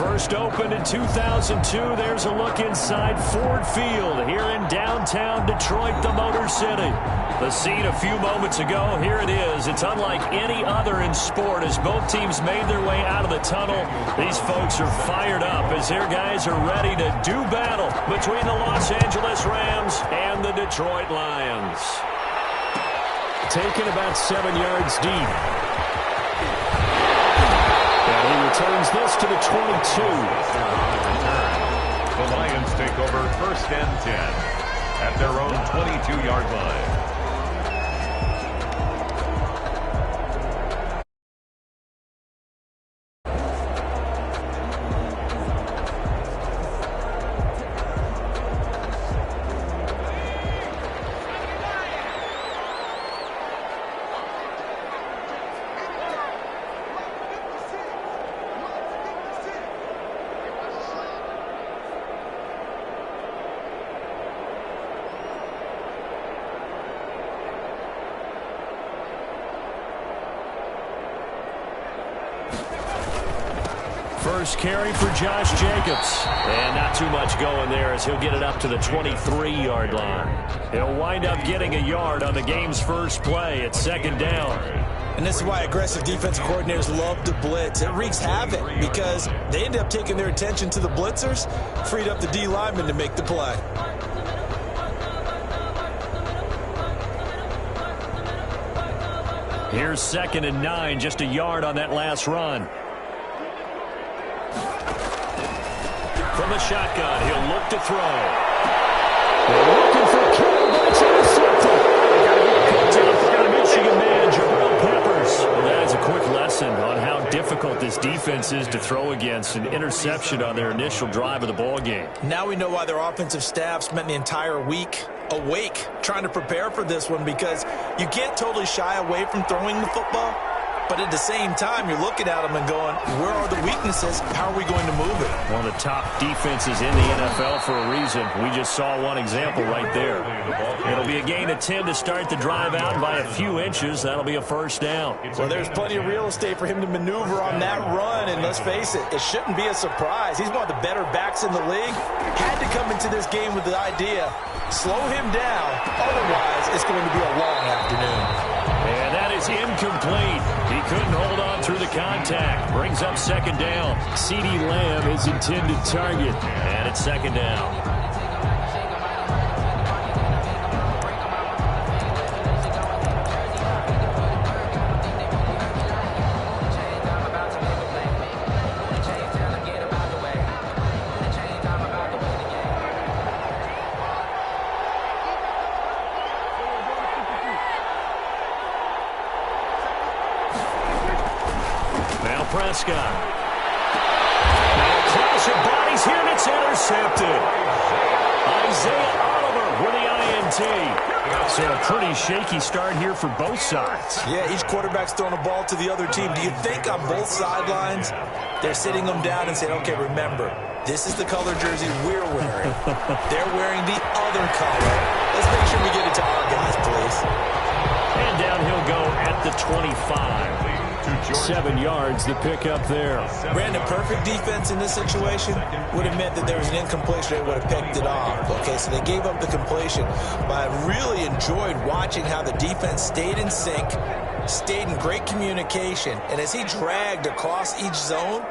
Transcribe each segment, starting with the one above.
First opened in 2002. There's a look inside Ford Field here in downtown Detroit, the Motor City. The scene a few moments ago, here it is. It's unlike any other in sport as both teams made their way out of the tunnel. These folks are fired up as their guys are ready to do battle between the Los Angeles Rams and the Detroit Lions. Taken about 7 yards deep. And he returns this to the 22. The Lions take over 1st and 10 at their own 22-yard line. First carry for Josh Jacobs. And not too much going there as he'll get it up to the 23-yard line. He'll wind up getting a yard on the game's first play at 2nd down. And this is why aggressive defensive coordinators love to blitz. It wreaks havoc because they end up taking their attention to the blitzers, freed up the D lineman to make the play. Here's 2nd and 9, just a yard on that last run. From the shotgun, he'll look to throw. They're looking for Kittle, but it's intercepted. Got a Michigan man, Jabril Peppers. Well, that is a quick lesson on how difficult this defense is to throw against. An interception on their initial drive of the ball game. Now we know why their offensive staff spent the entire week awake trying to prepare for this one, because you can't totally shy away from throwing the football. But at the same time, you're looking at them and going, where are the weaknesses? How are we going to move it? One of the top defenses in the NFL for a reason. We just saw one example right there. It'll be a gain of 10 to start the drive out by a few inches. That'll be a 1st down. Well, there's plenty of real estate for him to maneuver on that run. And let's face it, it shouldn't be a surprise. He's one of the better backs in the league. Had to come into this game with the idea, slow him down. Otherwise, it's going to be a long afternoon. And that is incomplete. He couldn't hold on through the contact. Brings up 2nd down. CeeDee Lamb is intended target. And it's 2nd down. Prescott. Now a clash of bodies here, and it's intercepted. Isaiah Oliver with the INT. So a pretty shaky start here for both sides. Yeah, each quarterback's throwing a ball to the other team. Do you think on both sidelines they're sitting them down and saying, okay, remember, this is the color jersey we're wearing. They're wearing the other color. Let's make sure we get it to our guys, please. And down he'll go at the 25. 7 yards to pick up there. Brandon, perfect defense in this situation would have meant that there was an incompletion. They would have picked it off. Okay, so they gave up the completion. But I really enjoyed watching how the defense stayed in sync, stayed in great communication. And as he dragged across each zone,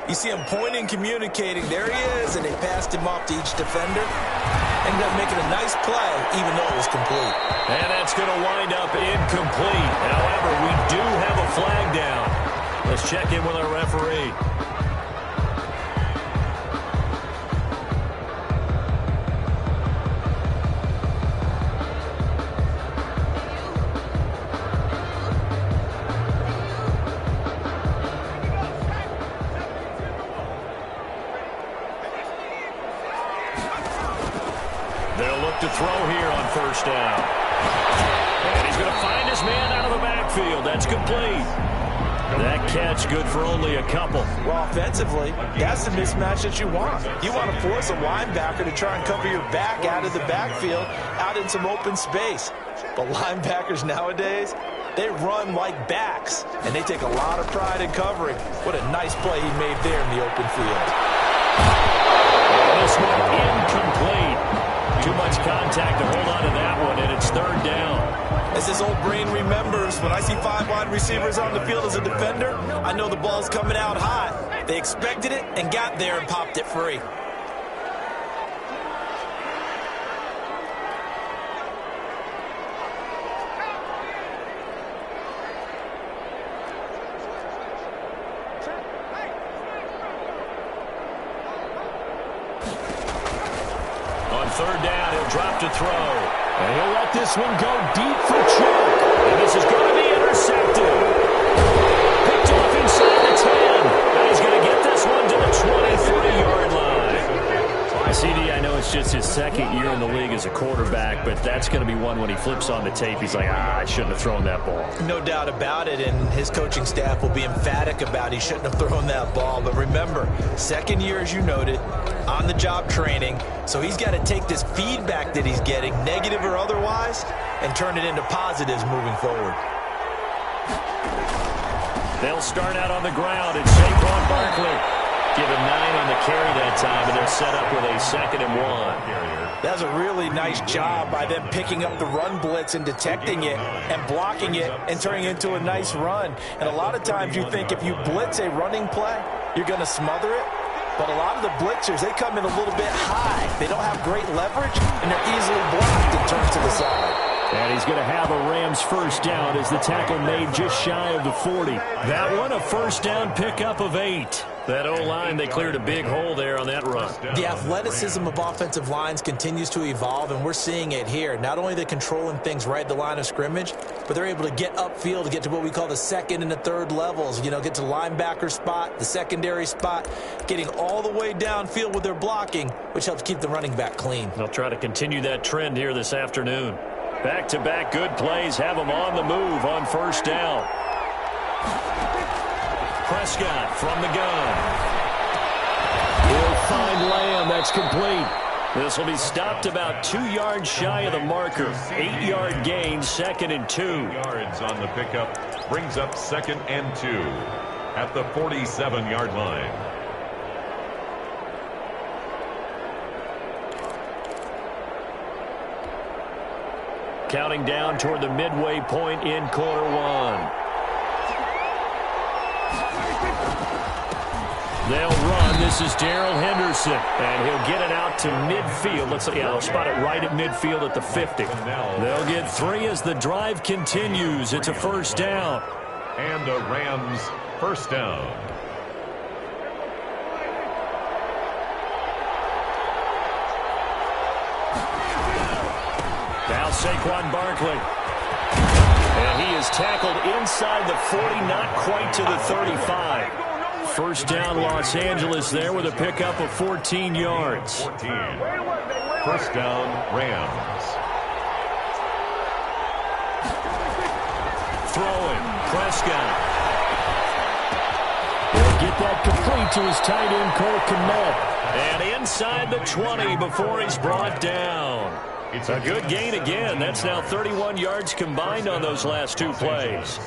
you see him pointing, communicating. There he is, and they passed him off to each defender. Ended up making a nice play, even though it was complete. And that's going to wind up incomplete. However, we do have a flag down. Let's check in with our referee. They'll look to throw here on 1st down. going to find his man out of the backfield. That's complete. That catch good for only a couple. Well, offensively, that's the mismatch that you want. You want to force a linebacker to try and cover your back out of the backfield, out in some open space. But linebackers nowadays, they run like backs, and they take a lot of pride in covering. What a nice play he made there in the open field. This one incomplete. Too much contact to hold on to that one, and it's third down. As this old brain remembers, when I see 5 wide receivers on the field as a defender, I know the ball's coming out hot. They expected it and got there and popped it free. Third down, he'll drop to throw. And he'll let this one go deep for Chuck. And this is going to be intercepted. Picked off inside the 10. And he's going to get this one to the 23-yard line. CD, I know it's just his second year in the league as a quarterback, but that's going to be one when he flips on the tape. He's like, I shouldn't have thrown that ball. No doubt about it, and his coaching staff will be emphatic about he shouldn't have thrown that ball. But remember, second year, as you noted, on-the-job training, so he's got to take this feedback that he's getting, negative or otherwise, and turn it into positives moving forward. They'll start out on the ground. It's Saquon Barkley. Give him 9 on the carry that time, and they're set up with a 2nd and 1. That's a really nice job by them picking up the run blitz and detecting it and blocking it and turning it into a nice run. And a lot of times you think if you blitz a running play, you're going to smother it. But a lot of the blitzers, they come in a little bit high. They don't have great leverage, and they're easily blocked and turned to the side. And he's going to have a Rams first down as the tackle made just shy of the 40. That one, a first down pickup of 8. That O-line, they cleared a big hole there on that run. The athleticism of offensive lines continues to evolve, and we're seeing it here. Not only are they controlling things right at the line of scrimmage, but they're able to get upfield to get to what we call the second and the third levels. You know, get to the linebacker spot, the secondary spot, getting all the way downfield with their blocking, which helps keep the running back clean. They'll try to continue that trend here this afternoon. Back-to-back good plays have them on the move on first down. Prescott from the gun. He'll find Lamb. That's complete. This will be stopped about 2 yards shy of the marker. 8-yard gain, 2nd and 2. Yards on the pickup brings up 2nd and 2 at the 47-yard line. Counting down toward the midway point in quarter one. They'll run. This is Darrell Henderson, and he'll get it out to midfield. Let's see, they'll spot it right at midfield at the 50. They'll get 3 as the drive continues. It's a first down. And a Rams first down. Now Saquon Barkley. And he is tackled inside the 40, not quite to the 35. First down, Los Angeles there with a pickup of 14 yards. 14. First down, Rams. Throwing, Prescott. He'll get that complete to his tight end, Cole Kmet. And inside the 20 before he's brought down. It's a good gain again. That's now 31 yards combined on those last 2 plays.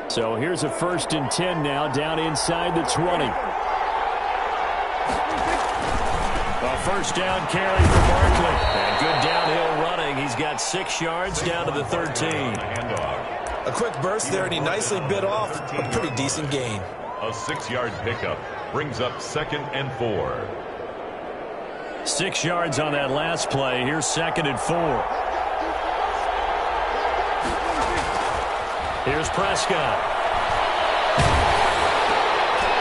So here's a 1st and 10 now, down inside the 20. A first down carry for Barkley. And good downhill running. He's got 6 yards down to the 13. A quick burst there, and he nicely bit off a pretty decent gain. A 6-yard pickup brings up 2nd and 4. 6 yards on that last play. Here's 2nd and 4. Here's Prescott.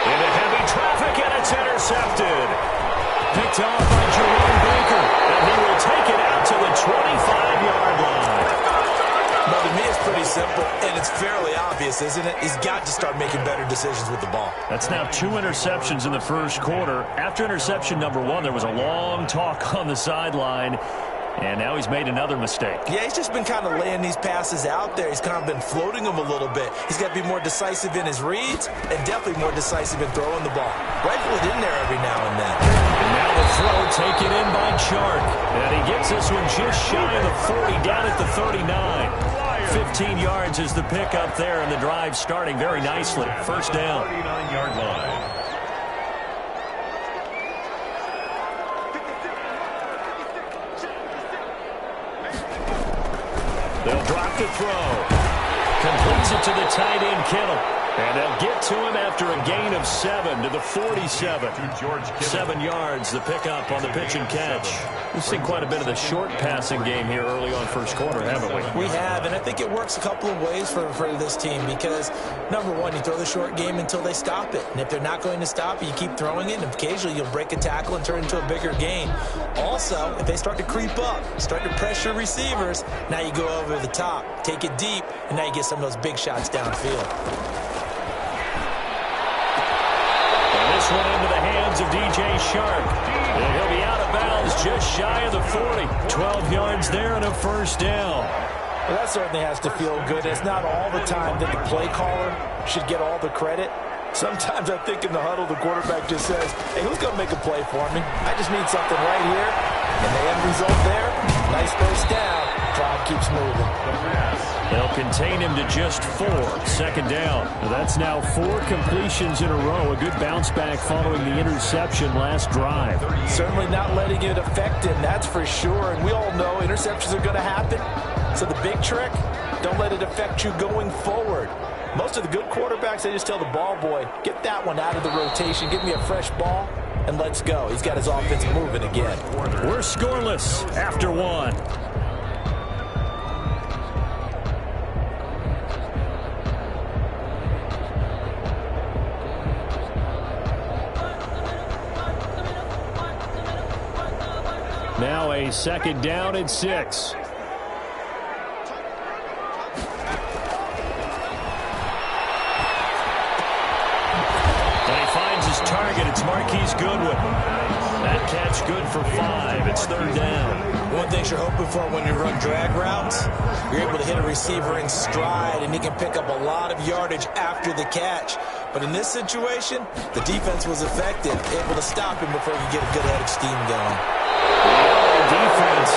Into heavy traffic, and it's intercepted. Picked off by Jerome Baker, and he will take it out to the 25-yard line. But to me, it's pretty simple, and it's fairly obvious, isn't it? He's got to start making better decisions with the ball. That's now 2 interceptions in the first quarter. After interception number 1, there was a long talk on the sideline. And now he's made another mistake. Yeah, he's just been kind of laying these passes out there. He's kind of been floating them a little bit. He's got to be more decisive in his reads and definitely more decisive in throwing the ball. Rifle it in there every now and then. And now the throw taken in by Chark. And he gets this one just shy of the 40, down at the 39. 15 yards is the pickup there, and the drive starting very nicely. First down. 39-yard line. They'll drop the throw. Completes it to the tight end, Kittle. And they'll get to him after a gain of 7 to the 47. 7 yards, the pickup on the pitch and catch. We've seen quite a bit of the short passing game here early on first quarter, haven't we? We have, and I think it works a couple of ways for this team because, number one, you throw the short game until they stop it. And if they're not going to stop it, you keep throwing it, and occasionally you'll break a tackle and turn it into a bigger gain. Also, if they start to creep up, start to pressure receivers, now you go over the top, take it deep, and now you get some of those big shots downfield. This one into the hands of DJ Chark. And he'll be out of bounds just shy of the 40. 12 yards there and a first down. Well, that certainly has to feel good. It's not all the time that the play caller should get all the credit. Sometimes I think in the huddle, the quarterback just says, hey, who's going to make a play for me? I just need something right here. And the end result there, nice first down. Drive keeps moving. They'll contain him to just 4. Second down. That's now 4 completions in a row. A good bounce back following the interception last drive. Certainly not letting it affect him, that's for sure. And we all know interceptions are going to happen. So the big trick, don't let it affect you going forward. Most of the good quarterbacks, they just tell the ball boy, get that one out of the rotation, give me a fresh ball, and let's go. He's got his offense moving again. We're scoreless after 1. Now a second down and 6. Target, it's Marquise Goodwin. That catch good for 5. It's third down. One thing you're hoping for when you run drag routes, you're able to hit a receiver in stride, and he can pick up a lot of yardage after the catch. But in this situation, the defense was effective, able to stop him before he could get a good head of steam going. The defense,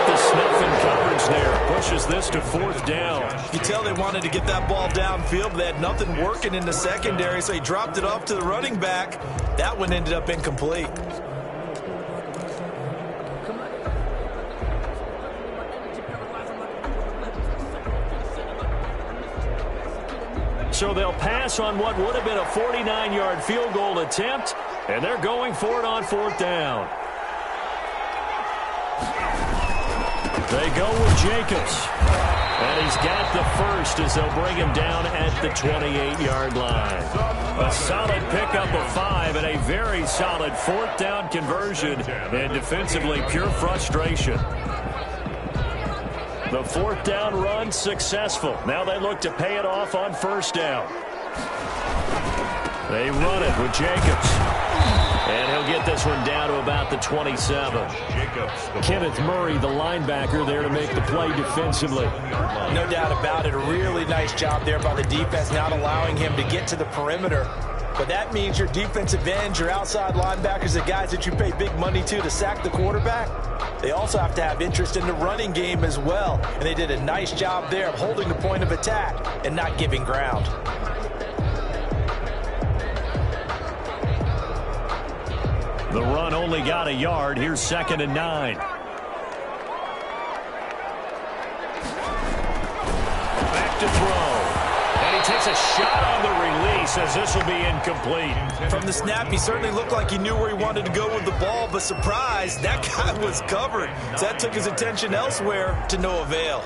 the snuff and coverage there, pushes this to 4th down. You tell they wanted to get that ball downfield, but they had nothing working in the secondary, so he dropped it off to the running back. That one ended up incomplete. So they'll pass on what would have been a 49-yard field goal attempt, and they're going for it on 4th down. They go with Jacobs. And he's got the first as they'll bring him down at the 28-yard line. A solid pickup of 5 and a very solid 4th down conversion. And defensively, pure frustration. The 4th down run successful. Now they look to pay it off on 1st down. They run it with Jacobs. And he'll get this one down to about the 27. Kenneth Murray, the linebacker, there to make the play defensively. No doubt about it. A really nice job there by the defense, not allowing him to get to the perimeter. But that means your defensive ends, your outside linebackers, the guys that you pay big money to sack the quarterback, they also have to have interest in the running game as well. And they did a nice job there of holding the point of attack and not giving ground. The run only got a yard. Here's 2nd and 9. Back to throw. And he takes a shot on the release as this will be incomplete. From the snap, he certainly looked like he knew where he wanted to go with the ball, but surprise, that guy was covered. So that took his attention elsewhere to no avail.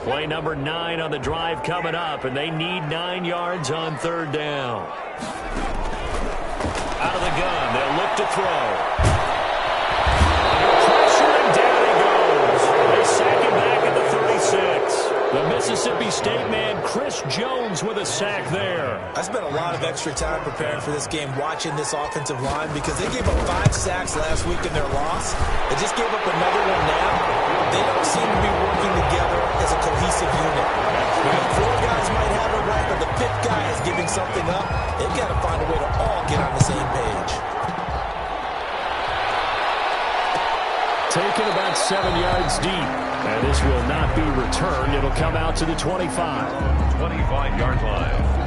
Play number 9 on the drive coming up, and they need 9 yards on 3rd down. Out of of the gun. They'll look to throw. Under pressure, and down he goes. They sack him back at the 36. The Mississippi State man, Chris Jones, with a sack there. I spent a lot of extra time preparing for this game, watching this offensive line, because they gave up 5 sacks last week in their loss. They just gave up another one now. They don't seem to be working together as a cohesive unit. You know, 4 guys might have it right, but the 5th guy is giving something up. They've got to find a way to all get on the same page. Taken about 7 yards deep. And this will not be returned. It'll come out to the 25. 25-yard line.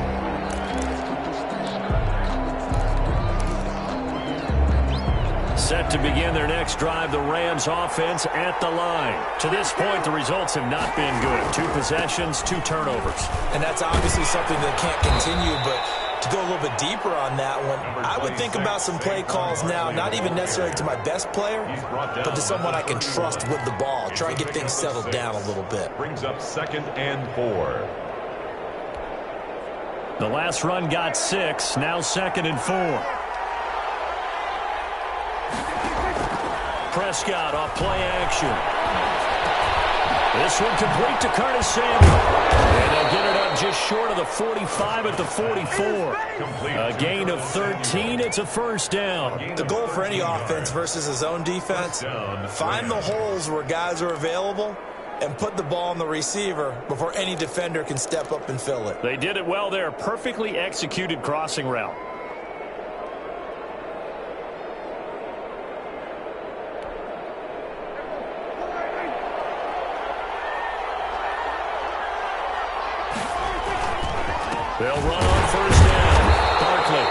Set to begin their next drive, the Rams offense at the line. To this point, the results have not been good. 2 possessions, 2 turnovers. And that's obviously something that can't continue, but to go a little bit deeper on that one, I would think about some play calls now, not even necessarily to my best player, but to someone I can trust with the ball. Try and get things settled down a little bit. Brings up 2nd and 4. The last run got 6, now 2nd and 4. Prescott off play action. This one complete to Curtis Samuel. And they'll get it up just short of the 45 at the 44. A gain of 13. It's a first down. The goal for any offense versus a zone defense, find the holes where guys are available and put the ball on the receiver before any defender can step up and fill it. They did it well there. Perfectly executed crossing route. They'll run on first down. Barkley.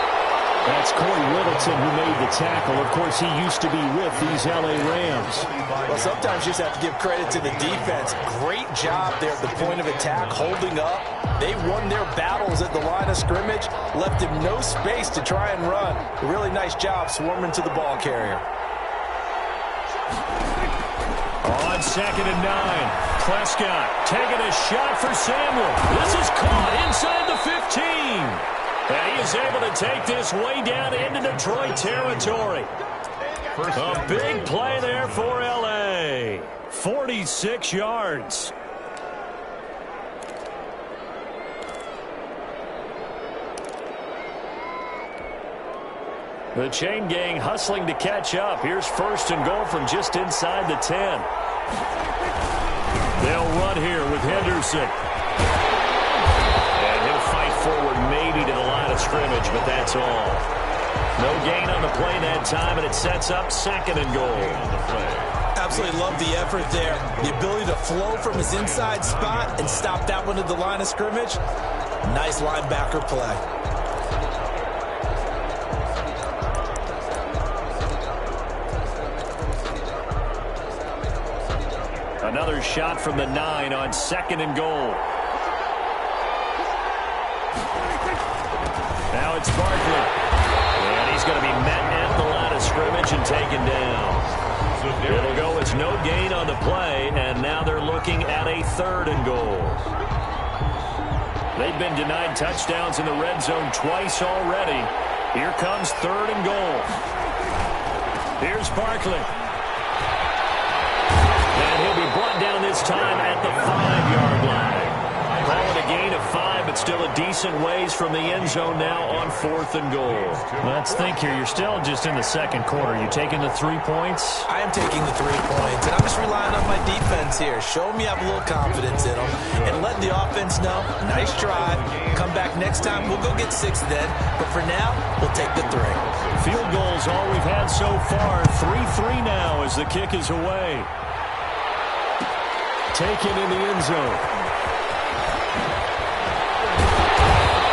That's Corey Littleton who made the tackle. Of course, he used to be with these L.A. Rams. Well, sometimes you just have to give credit to the defense. Great job there at the point of attack, holding up. They won their battles at the line of scrimmage, left him no space to try and run. A really nice job swarming to the ball carrier. On 2nd and 9, Prescott taking a shot for Samuel. This is caught inside the 15. And he is able to take this way down into Detroit territory. A big play there for L.A. 46 yards. The chain gang hustling to catch up. Here's 1st and goal from just inside the 10. They'll run here with Henderson. And he'll fight forward maybe to the line of scrimmage, but that's all. No gain on the play that time, and it sets up 2nd and goal. Absolutely love the effort there. The ability to flow from his inside spot and stop that one at the line of scrimmage. Nice linebacker play. Another shot from the 9 on 2nd and goal. Now it's Barkley. And he's going to be met at the line of scrimmage and taken down. It'll go as no gain on the play, and now they're looking at a 3rd and goal. They've been denied touchdowns in the red zone twice already. Here comes 3rd and goal. Here's Barkley. And he'll be brought down this time at the 5-yard line. Call it a gain of 5, but still a decent ways from the end zone now on 4th and goal. Let's think here. You're still just in the 2nd quarter. You taking the 3 points? I am taking the 3 points, and I'm just relying on my defense here. Show me I have a little confidence in them, and let the offense know, nice drive. Come back next time. We'll go get 6 then, but for now, we'll take the 3. Field goals all we've had so far. 3-3 now as the kick is away. Taken in the end zone.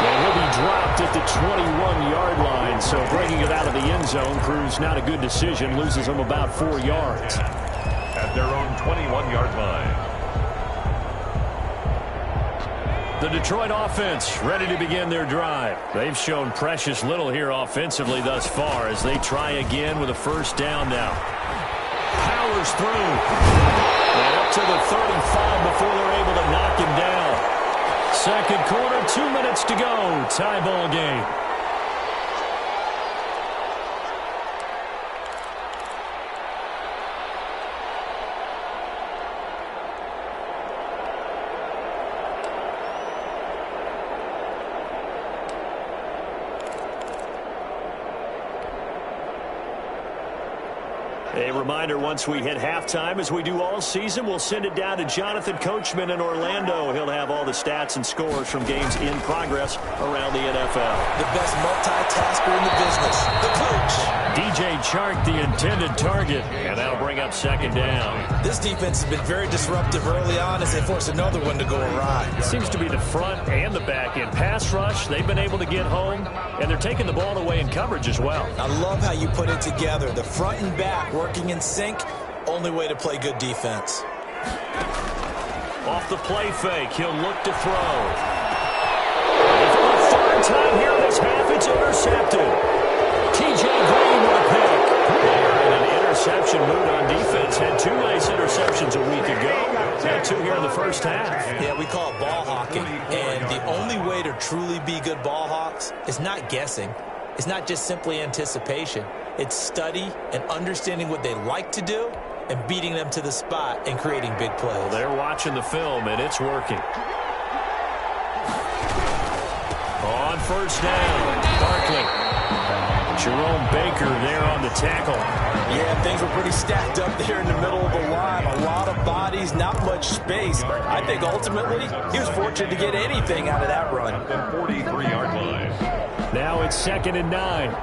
And he'll be dropped at the 21-yard line, so breaking it out of the end zone proves not a good decision, loses them about 4 yards. At their own 21-yard line. The Detroit offense ready to begin their drive. They've shown precious little here offensively thus far as they try again with a first down now. Powers through. And up to the 35 before they're able to knock him down. 2nd quarter, 2 minutes to go. Tie ball game. A reminder, once we hit halftime, as we do all season, we'll send it down to Jonathan Coachman in Orlando. He'll have all the stats and scores from games in progress around the NFL. The best multitasker in the business, the coach. DJ Chark, the intended target, and that'll bring up second down. This defense has been very disruptive early on as they force another one to go awry. It seems to be the front and the back end. Pass rush, they've been able to get home, and they're taking the ball away in coverage as well. I love how you put it together. The front and back working in sync, only way to play good defense. Off the play fake, he'll look to throw. And for the third time here in this half, it's intercepted. TJ Green with a pick. And an interception mood on defense. Had two nice interceptions a week ago. Had two here in the first half. Yeah, we call it ball hawking. And the only way to truly be good ball hawks is not guessing. It's not just simply anticipation. It's study and understanding what they like to do and beating them to the spot and creating big plays. Well, they're watching the film, and it's working. On first down, Barkley. Jerome Baker there on the tackle. Yeah, things were pretty stacked up there in the middle of the line. A lot of bodies, not much space. I think ultimately he was fortunate to get anything out of that run. At the 43-yard line. Now it's 2nd and 9.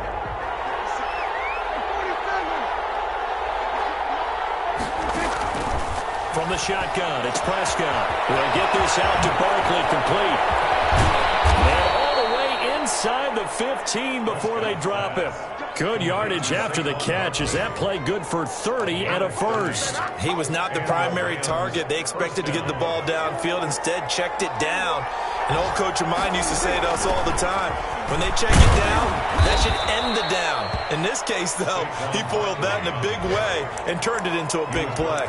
From the shotgun, it's Prescott. We'll get this out to Barkley, complete. And all the way inside the 15 before they drop him. Good yardage after the catch. Is that play good for 30 and a first? He was not the primary target. They expected to get the ball downfield. Instead, checked it down. An old coach of mine used to say to us all the time, when they check it down, that should end the down. In this case, though, he foiled that in a big way and turned it into a big play.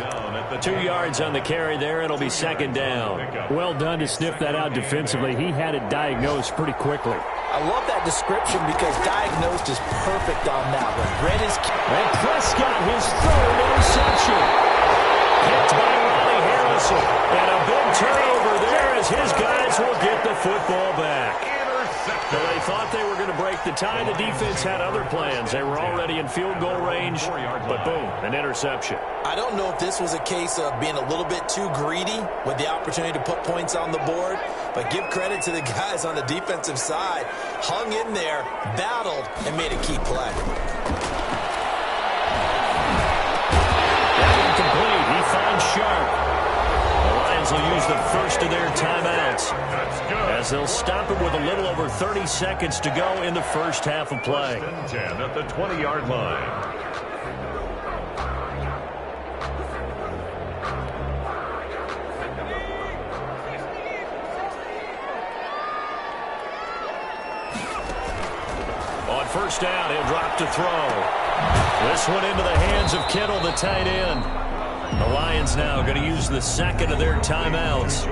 2 yards on the carry there. It'll be 2nd down. Well done to sniff that out defensively. He had it diagnosed pretty quickly. I love that description because diagnosed is perfect on that one. Read his... And Prescott, his third interception. Picked by Ronnie Harrison. And a big turnover there as his guys will get the football back. So they thought they were going to break the tie. The defense had other plans. They were already in field goal range, but boom, an interception. I don't know if this was a case of being a little bit too greedy with the opportunity to put points on the board, but give credit to the guys on the defensive side. Hung in there, battled, and made a key play. Incomplete. He finds Sharp. The Lions will use the first of their timeouts as they'll stop it with a little over 30 seconds to go in the first half of play. 10 at the 20-yard line. On first down, he'll drop to throw. This one into the hands of Kittle, the tight end. The Lions now going to use the second of their timeouts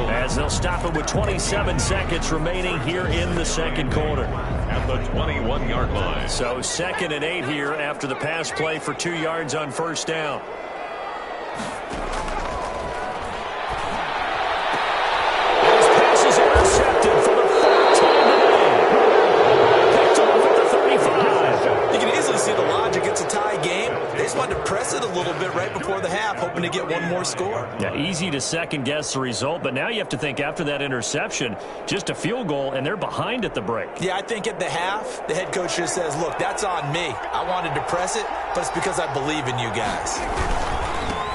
as they'll stop it with 27 seconds remaining here in the second quarter. At the 21-yard line. So 2nd and 8 here after the pass play for 2 yards on first down. His pass is intercepted for the 4th time today. Picked off at the 35. You can easily see the logic. It's a tie game. They just wanted to press it a little bit right before the half, hoping to get one more score. Yeah, easy to second-guess the result, but now you have to think after that interception, just a field goal, and they're behind at the break. Yeah, I think at the half, the head coach just says, look, that's on me. I wanted to press it, but it's because I believe in you guys.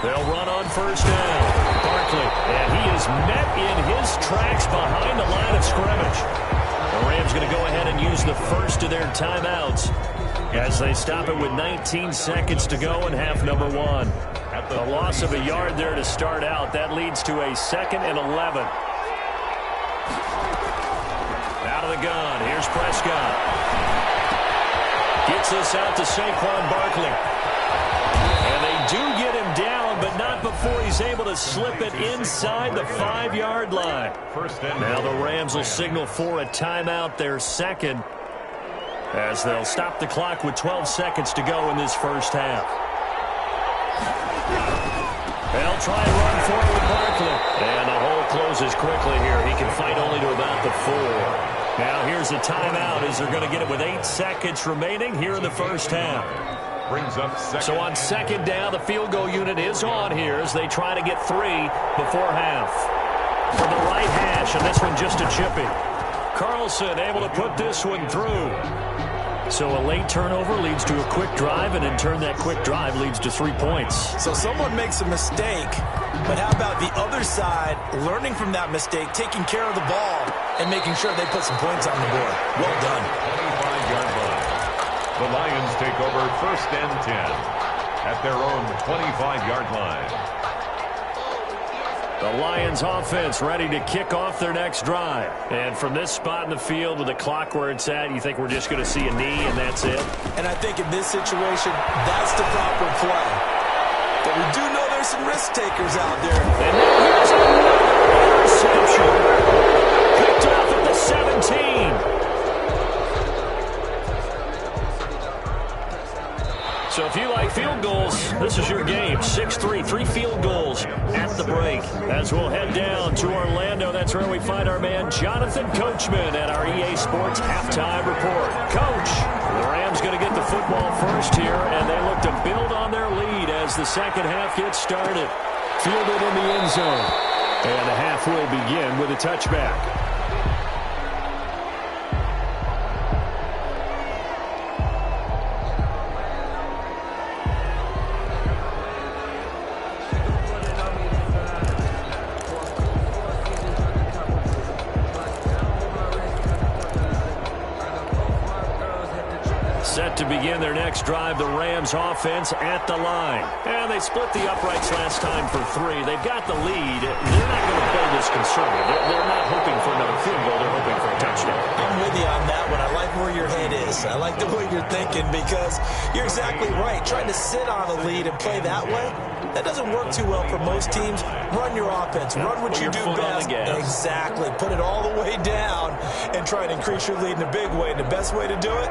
They'll run on first down. Barkley, and he is met in his tracks behind the line of scrimmage. The Rams going to go ahead and use the first of their timeouts as they stop it with 19 seconds to go in half number 1. A loss of a yard there to start out. That leads to a 2nd and 11. Out of the gun. Here's Prescott. Gets this out to Saquon Barkley. And they do get him down, but not before he's able to slip it inside the 5-yard line. Now the Rams will signal for a timeout, their second, as they'll stop the clock with 12 seconds to go in this first half. They'll try and run forward with Barkley. And the hole closes quickly here. He can fight only to about the 4. Now here's the timeout as they're going to get it with 8 seconds remaining here in the first half. Brings up second. So on second down, the field goal unit is on here as they try to get 3 before half. From the right hash, and this one just a chippy. Carlson able to put this one through. So a late turnover leads to a quick drive, and in turn that quick drive leads to 3 points. So someone makes a mistake, but how about the other side learning from that mistake, taking care of the ball, and making sure they put some points on the board? Well done. 25-yard line. The Lions take over 1st and 10 at their own 25-yard line. The Lions offense ready to kick off their next drive. And from this spot in the field with the clock where it's at, you think we're just going to see a knee and that's it? And I think in this situation, that's the proper play. But we do know there's some risk takers out there. And now here's another interception. Picked off at the 17. So if you like field goals, this is your game. 6-3, 3 field goals at the break. As we'll head down to Orlando, that's where we find our man Jonathan Coachman at our EA Sports Halftime Report. Coach, the Rams going to get the football first here, and they look to build on their lead as the second half gets started. Fielded in the end zone. And the half will begin with a touchback. Set to begin their next drive, the Rams offense at the line. And they split the uprights last time for 3. They've got the lead. They're not going to play this conservative. They're not hoping for another field goal. They're hoping for a touchdown. I'm with you on that one. I like where your head is. I like the way you're thinking because you're exactly right. Trying to sit on a lead and play that way, that doesn't work too well for most teams. Run your offense. Run what you do best. Exactly. Put it all the way down and try and increase your lead in a big way. And the best way to do it,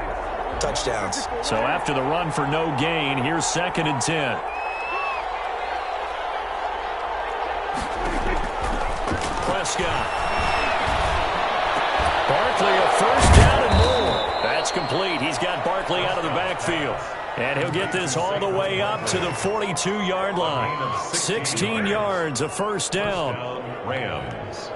touchdowns. So after the run for no gain, here's 2nd and 10. Prescott. Barkley a first down and more. That's complete. He's got Barkley out of the backfield. And he'll get this all the way up to the 42-yard line. 16 yards, a first down. Rams.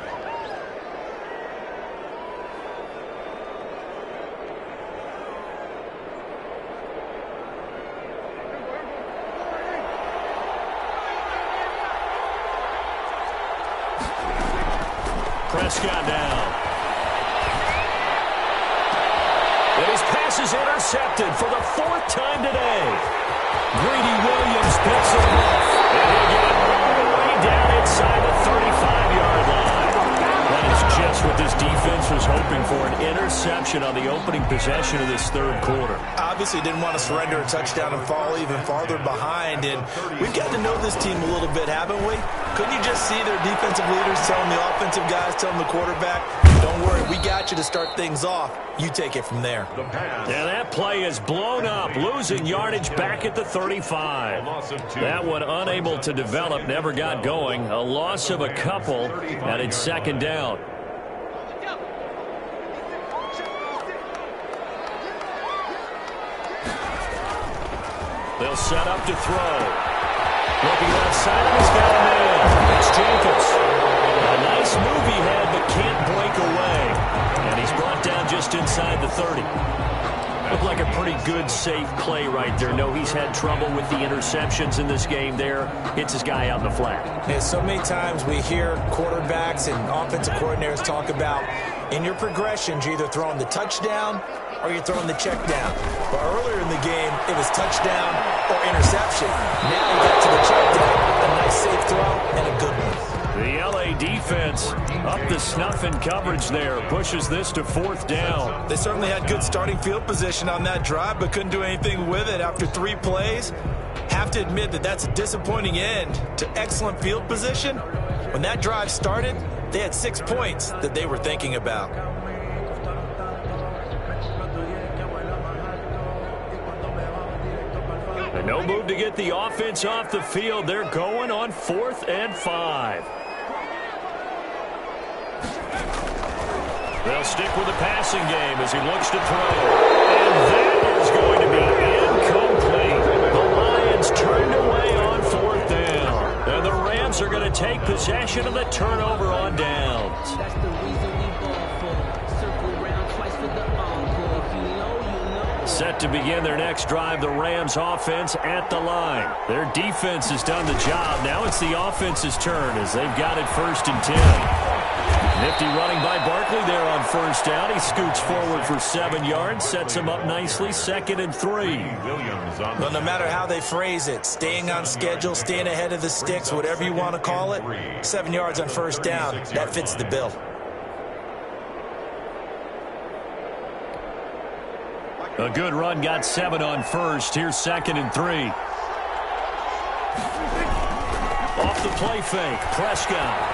Prescott down. And his pass is intercepted for the 4th time today. Greedy Williams picks it off. And he'll get it all the way down inside the 35-yard line. That is just what this defense was hoping for, an interception on the opening possession of this 3rd quarter. Obviously didn't want to surrender a touchdown and fall even farther behind. And we've gotten to know this team a little bit, haven't we? Couldn't you just see their defensive leaders telling the offensive guys, telling the quarterback, don't worry, we got you to start things off. You take it from there. Yeah, that play is blown up, losing yardage back at the 35. That one unable to develop, never got going. A loss of a couple, and it's 2nd down. They'll set up to throw. Looking outside, and he's got a man. It's Jacobs. A nice move he had, but can't break away. And he's brought down just inside the 30. Looked like a pretty good, safe play right there. No, he's had trouble with the interceptions in this game there. Hits his guy out in the flat. Yeah, so many times we hear quarterbacks and offensive coordinators talk about in your progressions, you're either throwing the touchdown or you're throwing the check down. But earlier in the game, it was touchdown or interception. Now you got to the check down. A nice safe throw and a good one. The LA defense up the snuff in coverage there. Pushes this to 4th down. They certainly had good starting field position on that drive, but couldn't do anything with it after 3 plays. Have to admit that that's a disappointing end to excellent field position. When that drive started, they had 6 points that they were thinking about. And no move to get the offense off the field. They're going on 4th and 5. They'll stick with the passing game as he looks to throw. And that is going to be incomplete. turned away on 4th down. And the Rams are going to take possession of the turnover on downs. That's the reason we ball for. Circle around twice for the encore. If you know. Set to begin their next drive, the Rams offense at the line. Their defense has done the job. Now it's the offense's turn as they've got it 1st and 10. Nifty running by Barkley there on 1st down. He scoots forward for 7 yards, sets him up nicely, 2nd and 3. Well, no matter how they phrase it, staying on schedule, staying ahead of the sticks, whatever you want to call it, 7 yards on 1st down, that fits the bill. A good run got 7 on 1st. Here's 2nd and 3. Off the play fake, Prescott.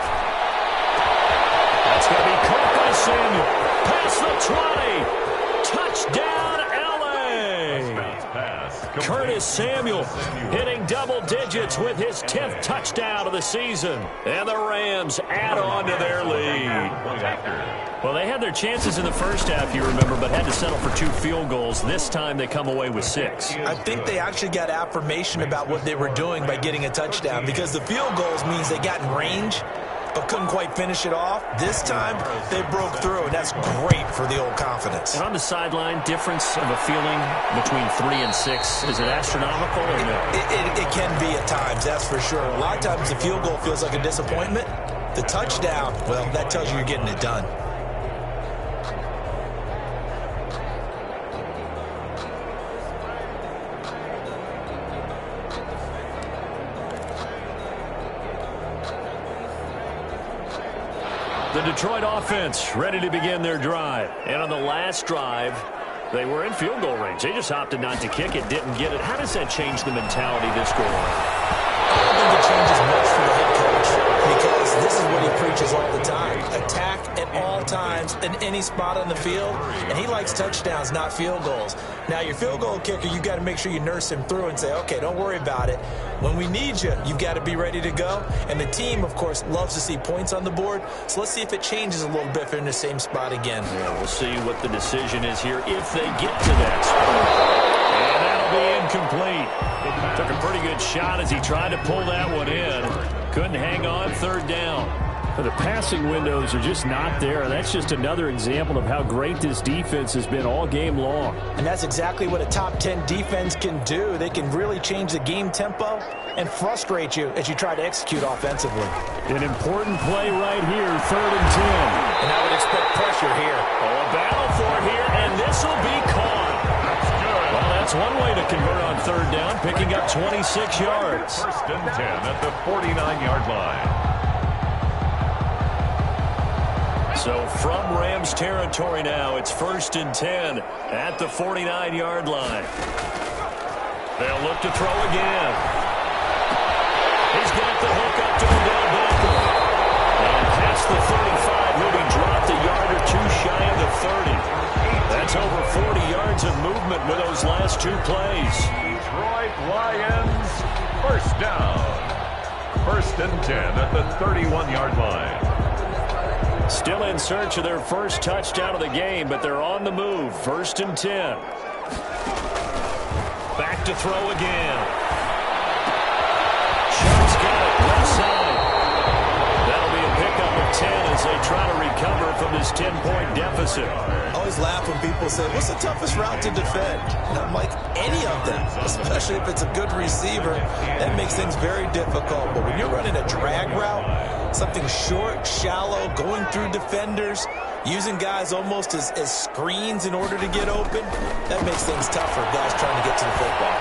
That's going to be caught by Samuel. Past the 20. Touchdown, L.A. Curtis Samuel hitting double digits with his 10th touchdown of the season. And the Rams add on to their lead. Well, they had their chances in the first half, you remember, but had to settle for 2 field goals. This time they come away with 6. I think they actually got affirmation about what they were doing by getting a touchdown, because the field goals means they got in range but couldn't quite finish it off. This time, they broke through, and that's great for the old confidence. And on the sideline, difference of a feeling between 3 and 6, is it astronomical or no? It can be at times, that's for sure. A lot of times the field goal feels like a disappointment. The touchdown, well, that tells you you're getting it done. The Detroit offense ready to begin their drive. And on the last drive, they were in field goal range. They just opted not to kick it, didn't get it. How does that change the mentality this go around? I don't think it changes much for the head coach, because this is what he preaches all the time. Attack at all times in any spot on the field, and he likes touchdowns, not field goals. Now, your field goal kicker, you've got to make sure you nurse him through and say, okay, don't worry about it. When we need you, you've got to be ready to go. And the team, of course, loves to see points on the board. So let's see if it changes a little bit if they're in the same spot again. Yeah, we'll see what the decision is here if they get to that spot. And that'll be incomplete. Took a pretty good shot as he tried to pull that one in. Couldn't hang on, 3rd down. The passing windows are just not there. That's just another example of how great this defense has been all game long. And that's exactly what a top 10 defense can do. They can really change the game tempo and frustrate you as you try to execute offensively. An important play right here, 3rd and 10. And I would expect pressure here. Oh, a battle for it here, and this will be caught. Well, that's one way to convert on 3rd down, picking up 26 yards. 1st and 10 at the 49-yard line. So from Rams territory now, it's 1st and 10 at the 49-yard line. They'll look to throw again. He's got the hook up to Odell Beckham. And past the 35, he'll be dropped a yard or 2 shy of the 30. That's over 40 yards of movement with those last 2 plays. Detroit Lions, 1st down. 1st and 10 at the 31-yard line. Still in search of their first touchdown of the game, but they're on the move. 1st and 10. Back to throw again. Sharp's got it left side. That'll be a pickup of 10 as they try to recover from this 10-point deficit. I always laugh when people say, what's the toughest route to defend? And I'm like, any of them, especially if it's a good receiver. That makes things very difficult. But when you're running a drag route, something short, shallow, going through defenders, using guys almost as screens in order to get open, that makes things tougher, guys trying to get to the football.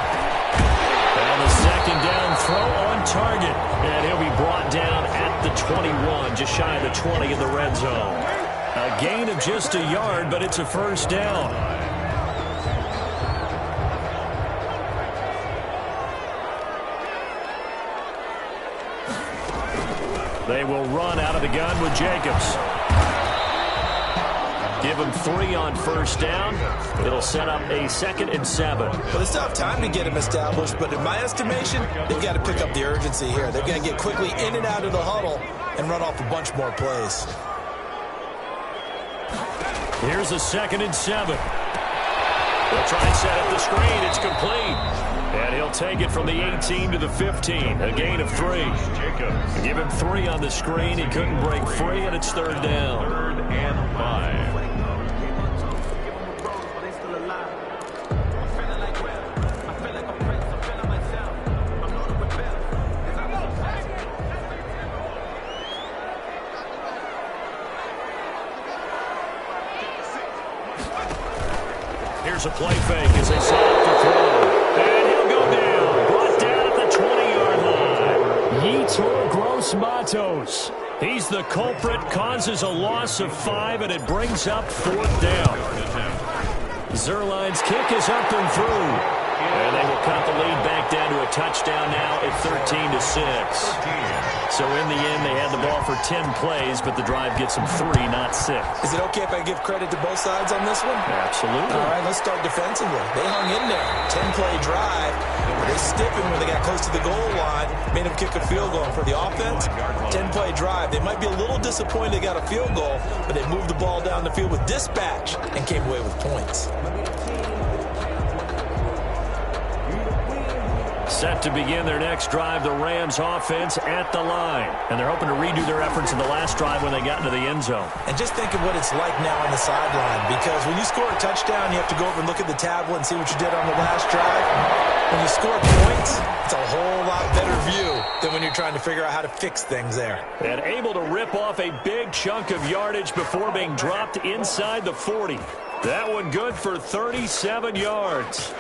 And the 2nd down throw on target. And he'll be brought down at the 21, just shy of the 20 in the red zone. A gain of just a yard, but it's a 1st down. They will run out of the gun with Jacobs. Give him 3 on 1st down. It'll set up a 2nd and 7. Well, they still have time to get him established, but in my estimation, they've got to pick up the urgency here. They've got to get quickly in and out of the huddle and run off a bunch more plays. Here's a 2nd and 7. They'll try and set up the screen. It's complete. And he'll They'll take it from the 18 to the 15, a gain of 3. Give him 3 on the screen. He couldn't break free, and it's third down. 3rd and 5. Here's a play fake as they set up to throw. And he'll go down. Brought down at the 20-yard line. Yetur Gross-Matos. He's the culprit, causes a loss of 5, and it brings up 4th down. Zerline's kick is up and through. And they will cut the lead back down to a touchdown now at 13-6. So in the end, they had the ball for 10 plays, but the drive gets them 3, not 6. Is it okay if I give credit to both sides on this one? Absolutely. All right, let's start defensively. They hung in there. 10-play drive. They stiffened when they got close to the goal line, made them kick a field goal. And for the offense, 10-play drive. They might be a little disappointed they got a field goal, but they moved the ball down the field with dispatch and came away with points. Set to begin their next drive, the Rams offense at the line. And they're hoping to redo their efforts in the last drive when they got into the end zone. And just think of what it's like now on the sideline, because when you score a touchdown, you have to go over and look at the tablet and see what you did on the last drive. When you score points, it's a whole lot better view than when you're trying to figure out how to fix things there. And able to rip off a big chunk of yardage before being dropped inside the 40. That one good for 37 yards.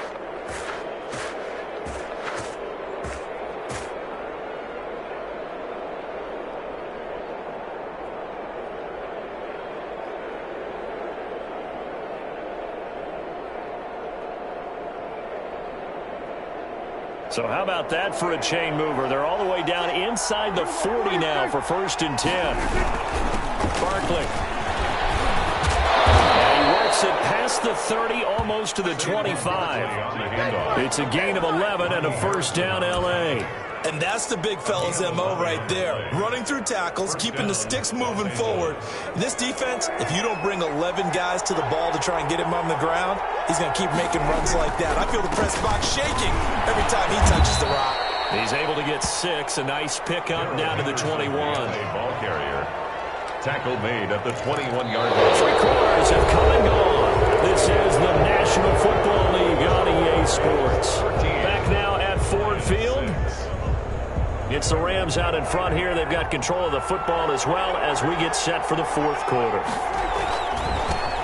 So how about that for a chain mover? They're all the way down inside the 40 now for 1st and 10. Barkley. And he works it past the 30, almost to the 25. It's a gain of 11 and a 1st down, L.A. And that's the big fella's MO right there. Running through tackles, keeping the sticks moving forward. This defense, if you don't bring 11 guys to the ball to try and get him on the ground, he's going to keep making runs like that. I feel the press box shaking every time he touches the rock. He's able to get 6. A nice pickup down to the 21. Ball carrier. Tackle made at the 21-yard line. 3 quarters have come and gone. This is the National Football League on EA Sports. Back now at Ford Field. It's the Rams out in front here. They've got control of the football as well as we get set for the 4th quarter.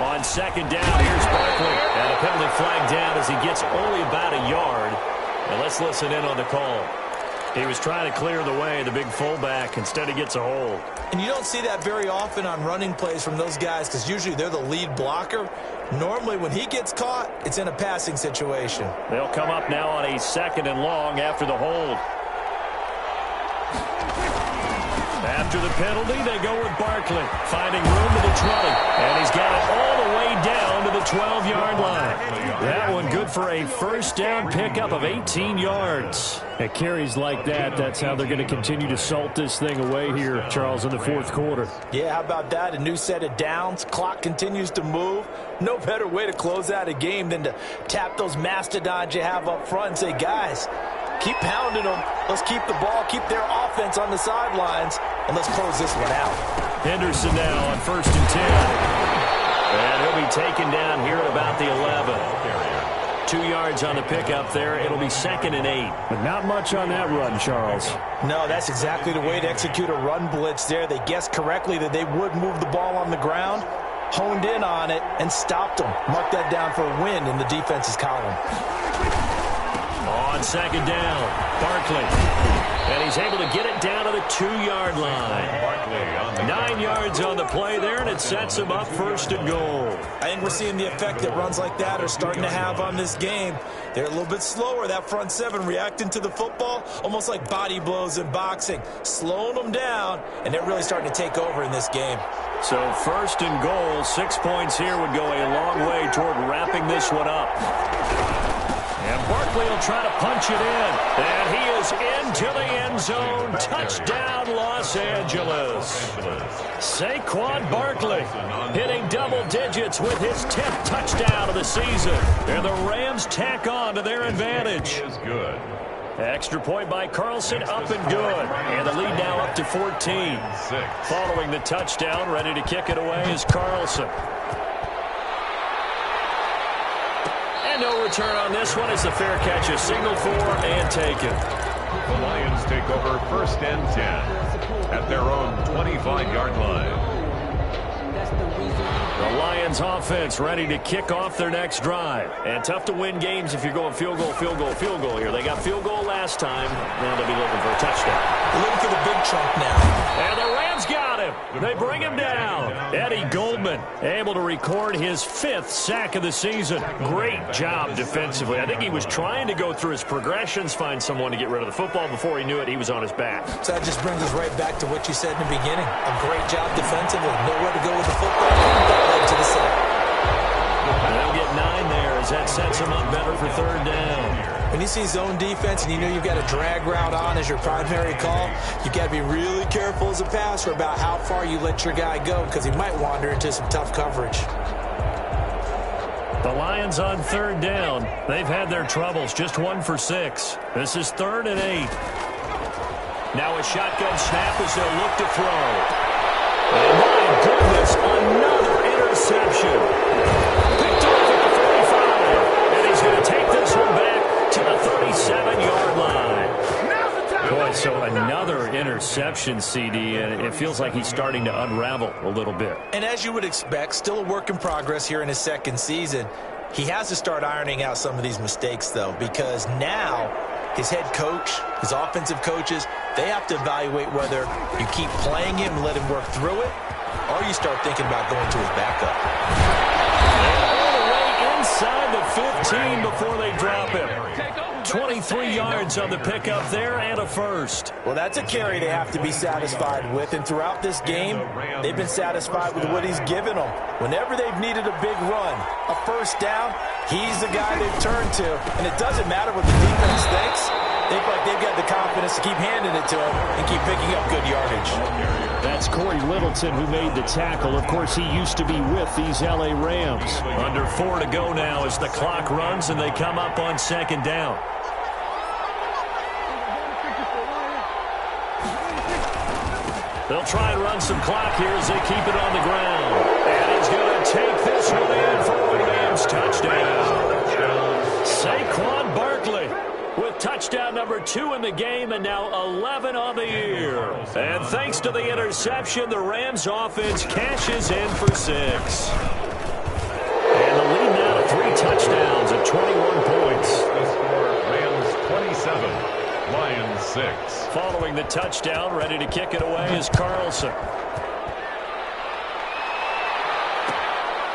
On 2nd down, here's Barkley. And a penalty flag down as he gets only about a yard. And let's listen in on the call. He was trying to clear the way, the big fullback. Instead, he gets a hold. And you don't see that very often on running plays from those guys because usually they're the lead blocker. Normally, when he gets caught, it's in a passing situation. They'll come up now on a 2nd and long after the hold. After the penalty, they go with Barkley, finding room to the 20. And he's got it all the way down to the 12-yard line. That one good for a 1st down pickup of 18 yards. At carries like that, that's how they're going to continue to salt this thing away here, Charles, in the 4th quarter. Yeah, how about that? A new set of downs. Clock continues to move. No better way to close out a game than to tap those mastodons you have up front and say, guys, keep pounding them. Let's keep the ball, keep their offense on the sidelines, and let's close this one out. Henderson now on 1st and 10. And he'll be taken down here at about the 11. 2 yards on the pickup there. It'll be 2nd and 8. But not much on that run, Charles. No, that's exactly the way to execute a run blitz there. They guessed correctly that they would move the ball on the ground, honed in on it, and stopped them. Mark that down for a win in the defense's column. On 2nd down, Barkley. And he's able to get it down to the 2-yard line. 9 yards on the play there, and it sets him up 1st and goal. I think we're seeing the effect that runs like that are starting to have on this game. They're a little bit slower, that front 7, reacting to the football, almost like body blows in boxing, slowing them down, and they're really starting to take over in this game. So 1st and goal, 6 points here would go a long way toward wrapping this one up. And Barkley will try to punch it in. And he is into the end zone. Touchdown, Los Angeles. Saquon Barkley hitting double digits with his 10th touchdown of the season. And the Rams tack on to their advantage. Is good. Extra point by Carlson, up and good. And the lead now up to 14. Following the touchdown, ready to kick it away is Carlson. And no return on this one. It's a fair catch, a signal for and taken. The Lions take over 1st and 10 at their own 25-yard line. The Lions offense ready to kick off their next drive. And tough to win games if you're going field goal, field goal, field goal here. They got field goal last time. Now they'll be looking for a touchdown. Looking for the big chunk now. And the Rams got him. They bring him down. Eddie Goldman able to record his 5th sack of the season. Great job defensively. I think he was trying to go through his progressions, find someone to get rid of the football. Before he knew it, he was on his back. So that just brings us right back to what you said in the beginning. A great job defensively. Nowhere to go with the football. That led to the sack. And they'll get 9 there as that sets them up better for 3rd down. When you see zone defense and you know you've got a drag route on as your primary call, you've got to be really careful as a passer about how far you let your guy go because he might wander into some tough coverage. The Lions on 3rd down. They've had their troubles, just 1 for 6. This is 3rd and 8. Now a shotgun snap as they'll look to throw. And my goodness, another interception. Picked off at the 45. And he's going to take this one back to the 37-yard line. Boy, so another interception, CD, and it feels like he's starting to unravel a little bit. And as you would expect, still a work in progress here in his 2nd season. He has to start ironing out some of these mistakes, though, because now his head coach, his offensive coaches, they have to evaluate whether you keep playing him and let him work through it, or you start thinking about going to his backup. All the way inside the 15 before they drop him. 23 yards on the pickup there and a first. Well, that's a carry they have to be satisfied with, and throughout this game, they've been satisfied with what he's given them. Whenever they've needed a big run, a first down, he's the guy they've turned to, and it doesn't matter what the defense thinks. They feel like they've got the confidence to keep handing it to him and keep picking up good yardage. That's Corey Littleton who made the tackle. Of course, he used to be with these LA Rams. Under 4 to go now as the clock runs and they come up on 2nd down. They'll try and run some clock here as they keep it on the ground. And he's going to take this one in for a Rams touchdown. Saquon Barkley with touchdown number 2 in the game and now 11 on the year. And thanks to the interception, the Rams offense cashes in for 6. And the lead now to 3 touchdowns at 21 points. The score, Rams 27, Lions 6. Following the touchdown, ready to kick it away is Carlson.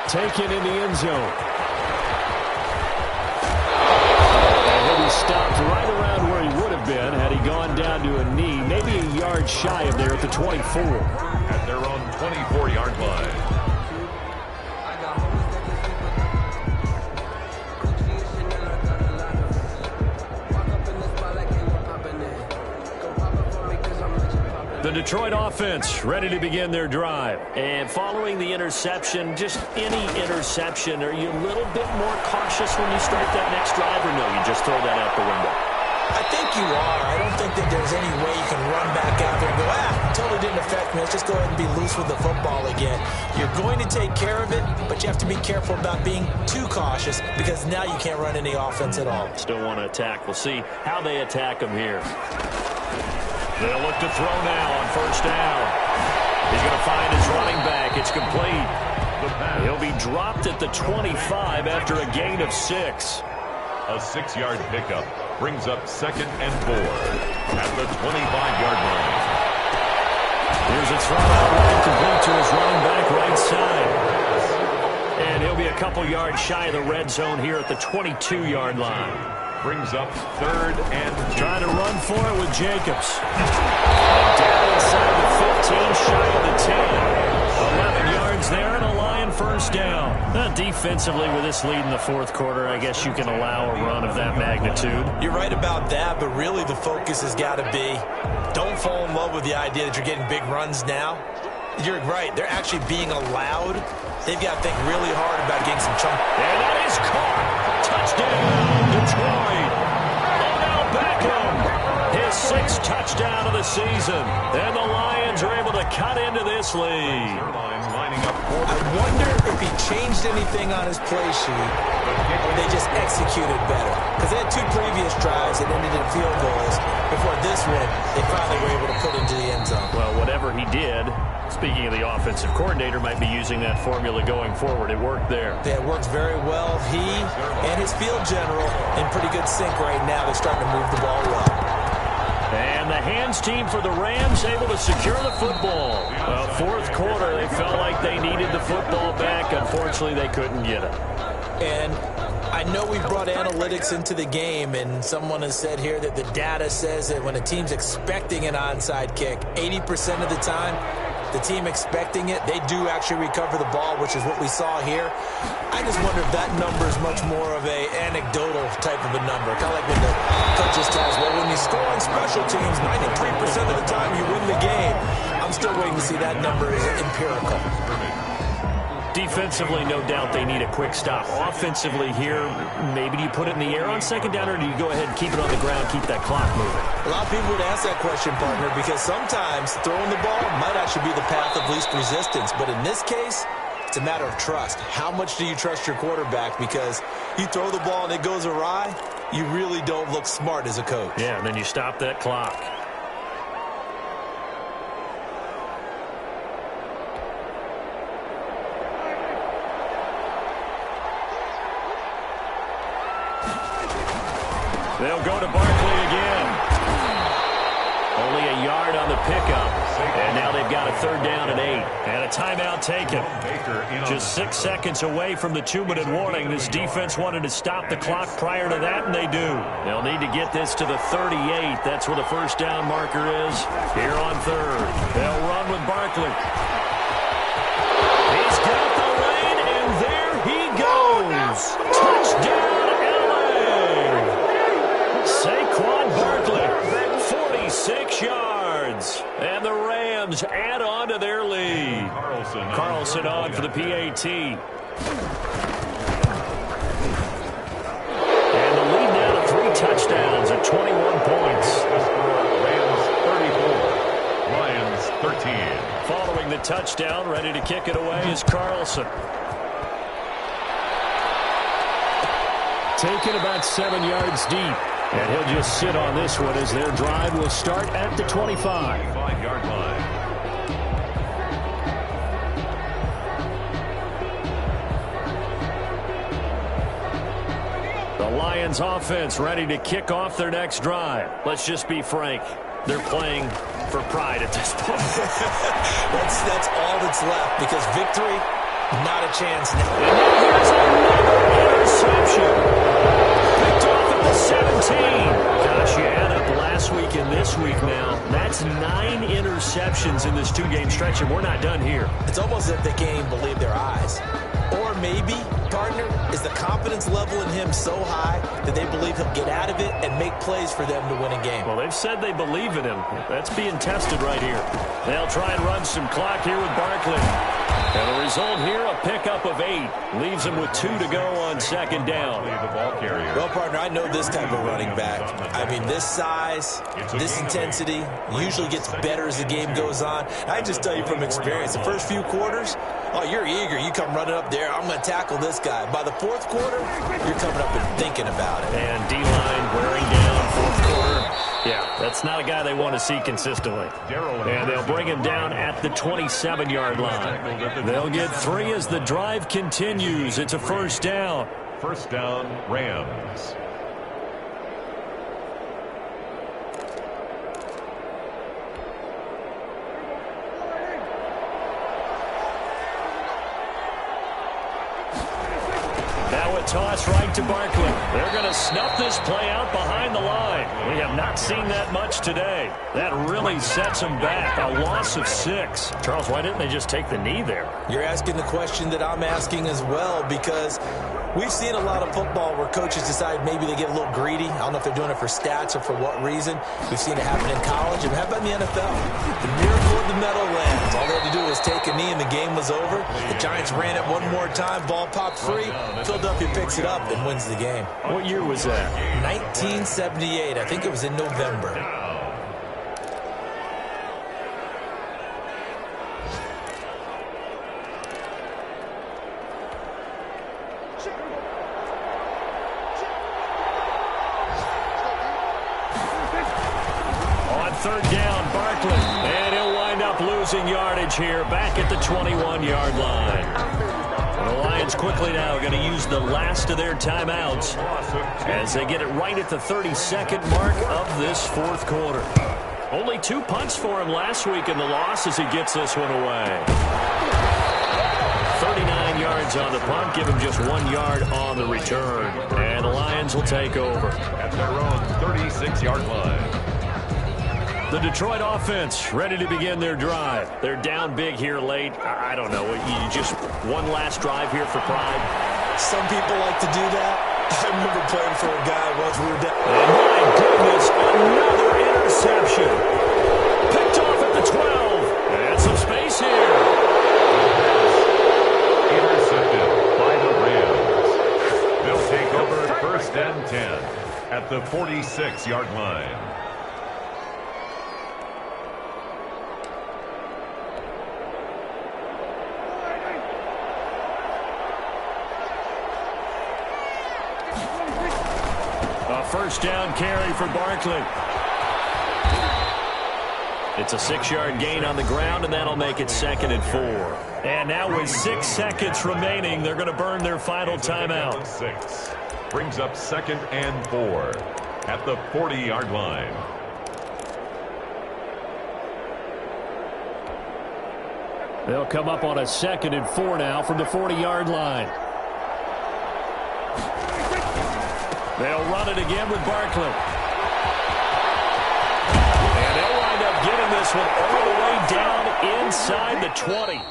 Taken in the end zone. And he'll be stopped right around where he would have been had he gone down to a knee, maybe a yard shy of there at the 24. At their own 24-yard line. The Detroit offense ready to begin their drive. And following the interception, just any interception, are you a little bit more cautious when you start that next drive, or no, you just throw that out the window? I think you are. I don't think that there's any way you can run back out there and go, totally didn't affect me. Let's just go ahead and be loose with the football again. You're going to take care of it, but you have to be careful about being too cautious because now you can't run any offense at all. Still want to attack. We'll see how they attack him here. They'll look to throw now on 1st down. He's going to find his running back. It's complete. He'll be dropped at the 25 after a gain of 6. A 6-yard pickup brings up 2nd and 4 at the 25-yard line. Here's a throw out right complete to his running back right side. And he'll be a couple yards shy of the red zone here at the 22-yard line. Brings up 3rd and 2. Trying to run for it with Jacobs. Down inside the 15, shy of the 10. 11 yards there and a Lion first down. Yeah, defensively with this lead in the fourth quarter, I guess you can allow a run of that magnitude. You're right about that, but really the focus has got to be don't fall in love with the idea that you're getting big runs now. You're right. They're actually being allowed. They've got to think really hard about getting some chunk. And that is caught. Touchdown, Detroit. Odell Beckham, his sixth touchdown of the season. And the Lions are able to cut into this lead. I wonder if he changed anything on his play sheet or they just executed better. Because they had two previous drives that ended in field goals. Before this one, they finally were able to put into the end zone. Well, whatever he did, speaking of the offensive coordinator, might be using that formula going forward. It worked there. Yeah, it works very well. He and his field general in pretty good sync right now. They're starting to move the ball well. And the hands team for the Rams able to secure the football. Well, fourth quarter, they felt like they needed the football back. Unfortunately, they couldn't get it. And I know we've brought analytics into the game, and someone has said here that the data says that when a team's expecting an onside kick, 80% of the time, the team expecting it, they do actually recover the ball, which is what we saw here. I just wonder if that number is much more of a anecdotal type of a number. Kind of like when the coaches tell us, well, when you score on special teams, 93% of the time you win the game. I'm still waiting to see that number is empirical. Defensively, no doubt they need a quick stop. Offensively here, maybe do you put it in the air on second down, or do you go ahead and keep it on the ground, keep that clock moving? A lot of people would ask that question, partner, because sometimes throwing the ball might actually be the path of least resistance. But in this case, it's a matter of trust. How much do you trust your quarterback? Because you throw the ball and it goes awry, you really don't look smart as a coach. Yeah, and then you stop that clock. They'll go to Barkley again. Only a yard on the pickup. And now they've got a third down and 8. And a timeout taken. Just 6 seconds away from the 2-minute warning. This defense wanted to stop the clock prior to that, and they do. They'll need to get this to the 38. That's where the first down marker is. Here on third. They'll run with Barkley. He's got the lane, and there he goes. Touchdown. Saquon Barkley, 46 yards, and the Rams add on to their lead. Carlson on for the PAT. And the lead now to 3 touchdowns at 21 points. Rams 34, Lions 13. Following the touchdown, ready to kick it away is Carlson. Taken about 7 yards deep. And he'll just sit on this one as their drive will start at the 25. 25-yard line. The Lions offense ready to kick off their next drive. Let's just be frank. They're playing for pride at this point. That's all that's left, because victory, not a chance now. And now here's another interception. Picked off at the 17. Gosh, you add up last week and this week now. That's 9 interceptions in this 2-game stretch, and we're not done here. It's almost as if they can't even believe their eyes. Or maybe, partner, is the confidence level in him so high that they believe he'll get out of it and make plays for them to win a game. Well, they've said they believe in him. That's being tested right here. They'll try and run some clock here with Barkley. And the result here, a pickup of 8. Leaves them with 2 to go on second down. The ball carrier. Well, partner, I know this type of running back. I mean, this size, this intensity usually gets better as the game goes on. I just tell you from experience, the first few quarters, oh, you're eager. You come running up there, I'm going to tackle this guy. By the fourth quarter, you're coming up and thinking about it. And D-line wearing down fourth quarter. Yeah, that's not a guy they want to see consistently. And they'll bring him down at the 27-yard line. They'll get 3 as the drive continues. It's a first down. First down, Rams. toss right to Barkley. They're going to snuff this play out behind the line. We have not seen that much today. That really sets them back. A loss of 6. Charles, why didn't they just take the knee there? You're asking the question that I'm asking as well, because we've seen a lot of football where coaches decide maybe they get a little greedy. I don't know if they're doing it for stats or for what reason. We've seen it happen in college and happen in the NFL. The miracle of the Meadowlands. All they had to do was take a knee and the game was over. The Giants ran it one more time. Ball popped free. Philadelphia picks it up and wins the game. What year was that? 1978. I think it was in November. On third down, Barkley. And he'll wind up losing yardage here back at the 21-yard line. The Lions quickly now going to use the last of their timeouts as they get it right at the 32nd mark of this fourth quarter. Only 2 punts for him last week in the loss as he gets this one away. 39 yards on the punt, give him just 1 yard on the return. And the Lions will take over at their own 36-yard line. The Detroit offense ready to begin their drive. They're down big here late. I don't know. You just one last drive here for pride. Some people like to do that. I remember playing for a guy once we were down. And my goodness, another interception. Picked off at the 12. And some space here. Intercepted by the Rams. They'll take over first and 10 at the 46-yard line. First down carry for Barkley. It's a 6-yard gain on the ground, and that'll make it 2nd and 4. And now with 6 seconds remaining, they're going to burn their final timeout. 6 brings up 2nd and 4 at the 40-yard line. They'll come up on a 2nd and 4 now from the 40-yard line. They'll run it again with Barkley. And they'll wind up getting this one all the way down inside the 20.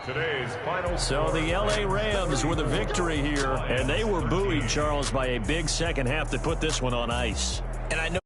Today's final. So the L.A. Rams with a victory here, and they were buoyed, Charles, by a big second half that put this one on ice. And I know